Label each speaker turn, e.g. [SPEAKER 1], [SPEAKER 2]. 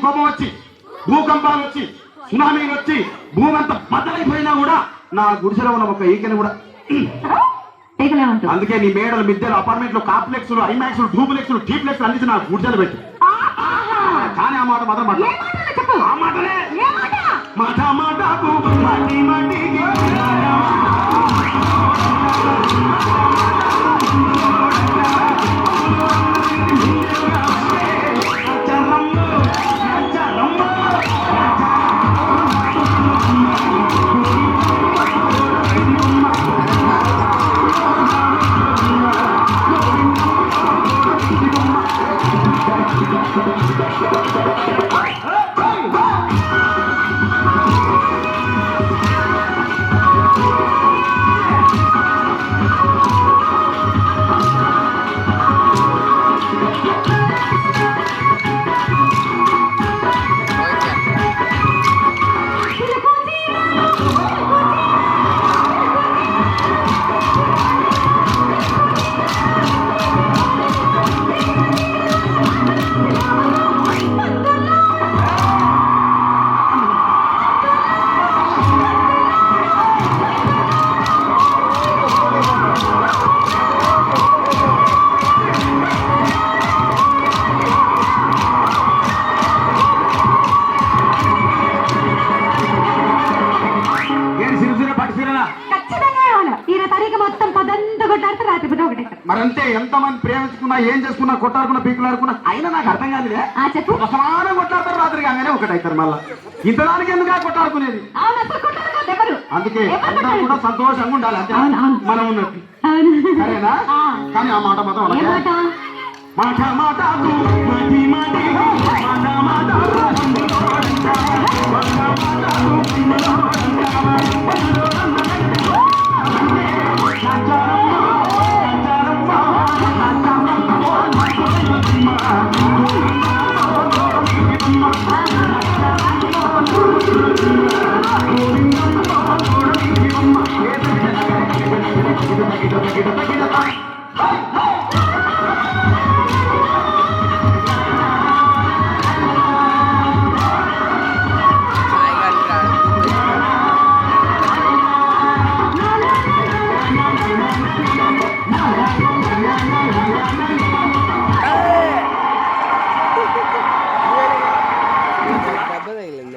[SPEAKER 1] కోపం వచ్చి భూకంపాలు వచ్చి సునామీలు వచ్చి భూమి అంతా బద్దలైపోయినా కూడా నా గుడిసెలో ఉన్న ఒక ఈకని కూడా అందుకే నీ మేడలు మిద్దెలు అపార్ట్మెంట్లు కాంప్లెక్స్లు ఐమాక్స్లు డూప్లెక్స్లు టీప్లెక్స్ అందించి నా గుడిసెలు పెట్టి కానీ ఆ మాట మాత్రం మాట ఆ మాటనే మాట మాటకు మాటి మాటికి మరంతే ఎంతమంది ప్రేమించుకున్నా ఏం చేసుకున్నా కొట్టాడుకున్నా పీకులాడుకున్నా అయినా నాకు అర్థం కాదులే ఒక సమానం కొట్లాడతారు రాత్రి కాగానే ఒకటైతారు మళ్ళా ఇంతదానికి ఎందుకు కొట్టాడుకునేది అందుకే అందరూ కూడా సంతోషంగా ఉండాలి అంతే మనం ఉన్నట్టు సరేనా కానీ ఆ మాట మాత్రం మాట మాట